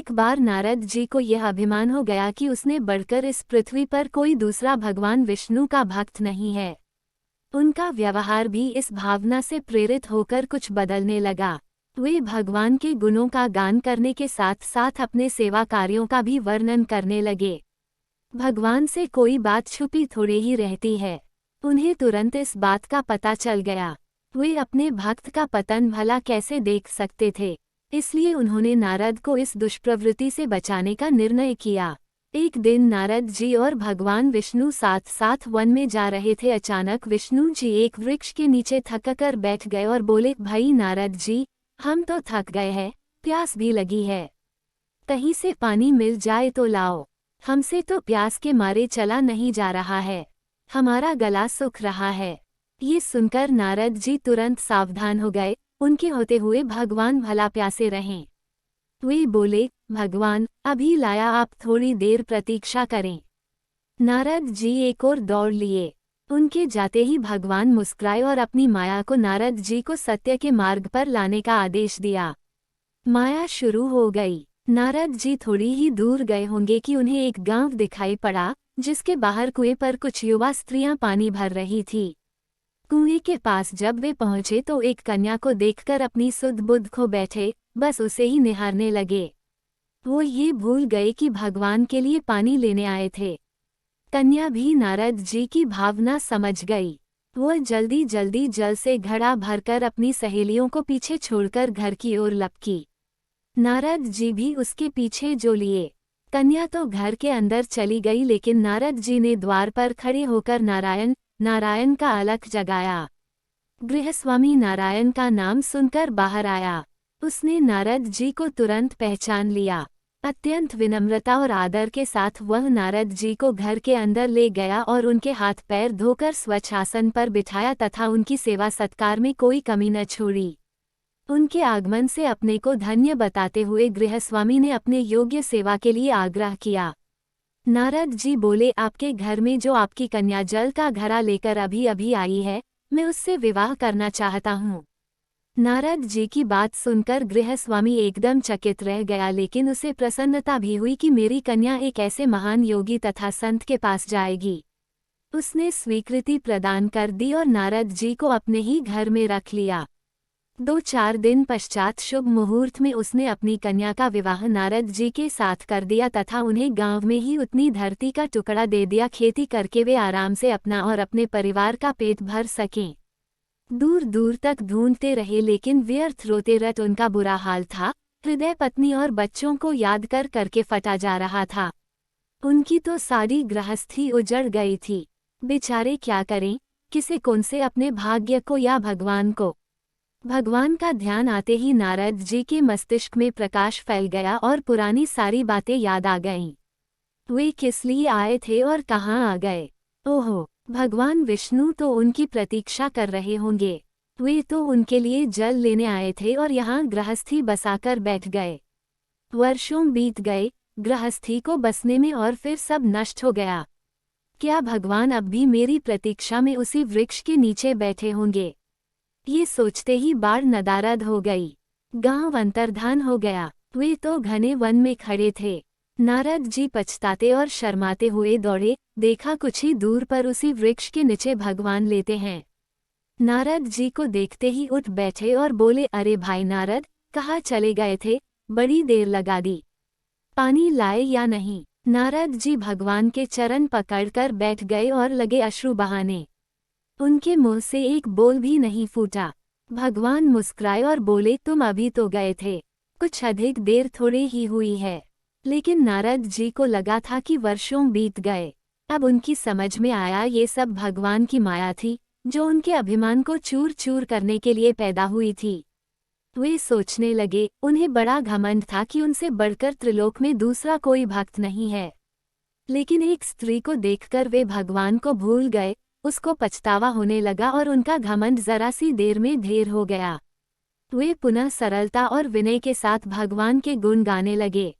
एक बार नारद जी को यह अभिमान हो गया कि उसने बढ़कर इस पृथ्वी पर कोई दूसरा भगवान विष्णु का भक्त नहीं है। उनका व्यवहार भी इस भावना से प्रेरित होकर कुछ बदलने लगा। वे भगवान के गुणों का गान करने के साथ साथ अपने सेवा कार्यों का भी वर्णन करने लगे। भगवान से कोई बात छुपी थोड़ी ही रहती है। उन्हें तुरंत इस बात का पता चल गया। वे अपने भक्त का पतन भला कैसे देख सकते थे, इसलिए उन्होंने नारद को इस दुष्प्रवृत्ति से बचाने का निर्णय किया। एक दिन नारद जी और भगवान विष्णु साथ साथ वन में जा रहे थे। अचानक विष्णु जी एक वृक्ष के नीचे थककर बैठ गए और बोले, भाई नारद जी, हम तो थक गए हैं, प्यास भी लगी है, कहीं से पानी मिल जाए तो लाओ। हमसे तो प्यास के मारे चला नहीं जा रहा है, हमारा गला सूख रहा है। ये सुनकर नारद जी तुरंत सावधान हो गए। उनके होते हुए भगवान भला प्यासे रहें। वे बोले, भगवान अभी लाया, आप थोड़ी देर प्रतीक्षा करें। नारद जी एक और दौड़ लिए। उनके जाते ही भगवान मुस्कुराए और अपनी माया को नारद जी को सत्य के मार्ग पर लाने का आदेश दिया। माया शुरू हो गई। नारद जी थोड़ी ही दूर गए होंगे कि उन्हें एक गांव दिखाई पड़ा, जिसके बाहर कुएं पर कुछ युवा स्त्रियां पानी भर रही थी। कुएं के पास जब वे पहुंचे तो एक कन्या को देखकर अपनी सुध बुध खो बैठे, बस उसे ही निहारने लगे। वो ये भूल गए कि भगवान के लिए पानी लेने आए थे। कन्या भी नारद जी की भावना समझ गई। वो जल्दी जल्दी जल से घड़ा भरकर अपनी सहेलियों को पीछे छोड़कर घर की ओर लपकी। नारद जी भी उसके पीछे जो लिए। कन्या तो घर के अंदर चली गई, लेकिन नारद जी ने द्वार पर खड़े होकर नारायण नारायण का अलख जगाया। गृहस्वामी नारायण का नाम सुनकर बाहर आया। उसने नारद जी को तुरंत पहचान लिया। अत्यंत विनम्रता और आदर के साथ वह नारद जी को घर के अंदर ले गया और उनके हाथ पैर धोकर स्वच्छ आसन पर बिठाया तथा उनकी सेवा सत्कार में कोई कमी न छोड़ी। उनके आगमन से अपने को धन्य बताते हुए गृहस्वामी ने अपने योग्य सेवा के लिए आग्रह किया। नारद जी बोले, आपके घर में जो आपकी कन्या जल का घड़ा लेकर अभी अभी आई है, मैं उससे विवाह करना चाहता हूँ। नारद जी की बात सुनकर गृहस्वामी एकदम चकित रह गया, लेकिन उसे प्रसन्नता भी हुई कि मेरी कन्या एक ऐसे महान योगी तथा संत के पास जाएगी। उसने स्वीकृति प्रदान कर दी और नारद जी को अपने ही घर में रख लिया। 2-4 दिन पश्चात शुभ मुहूर्त में उसने अपनी कन्या का विवाह नारद जी के साथ कर दिया तथा उन्हें गांव में ही उतनी धरती का टुकड़ा दे दिया, खेती करके वे आराम से अपना और अपने परिवार का पेट भर सकें। दूर दूर तक ढूंढते रहे, लेकिन व्यर्थ रोते रट उनका बुरा हाल था। हृदय पत्नी और बच्चों को याद कर करके फटा जा रहा था। उनकी तो सारी गृहस्थी उजड़ गई थी। बेचारे क्या करें, किसे कौन से अपने भाग्य को या भगवान को। भगवान का ध्यान आते ही नारद जी के मस्तिष्क में प्रकाश फैल गया और पुरानी सारी बातें याद आ गईं। वे किस लिए आए थे और कहाँ आ गए। ओहो, भगवान विष्णु तो उनकी प्रतीक्षा कर रहे होंगे। वे तो उनके लिए जल लेने आए थे और यहाँ गृहस्थी बसाकर बैठ गए। वर्षों बीत गए गृहस्थी को बसने में और फिर सब नष्ट हो गया। क्या भगवान अब भी मेरी प्रतीक्षा में उसी वृक्ष के नीचे बैठे होंगे। ये सोचते ही बाढ़ नदारद हो गई। गांव अंतर्धान हो गया। वे तो घने वन में खड़े थे। नारद जी पछताते और शर्माते हुए दौड़े। देखा कुछ ही दूर पर उसी वृक्ष के नीचे भगवान लेटे हैं। नारद जी को देखते ही उठ बैठे और बोले, अरे भाई नारद, कहाँ चले गए थे, बड़ी देर लगा दी, पानी लाए या नहीं। नारद जी भगवान के चरण पकड़कर बैठ गए और लगे अश्रु बहाने। उनके मुंह से एक बोल भी नहीं फूटा। भगवान मुस्कुराए और बोले, तुम अभी तो गए थे, कुछ अधिक देर थोड़े ही हुई है। लेकिन नारद जी को लगा था कि वर्षों बीत गए। अब उनकी समझ में आया ये सब भगवान की माया थी, जो उनके अभिमान को चूर चूर करने के लिए पैदा हुई थी। वे सोचने लगे, उन्हें बड़ा घमंड था कि उनसे बढ़कर त्रिलोक में दूसरा कोई भक्त नहीं है। लेकिन एक स्त्री को देखकर वे भगवान को भूल गए। उसको पछतावा होने लगा और उनका घमंड जरा सी देर में ढेर हो गया। वे पुनः सरलता और विनय के साथ भगवान के गुण गाने लगे।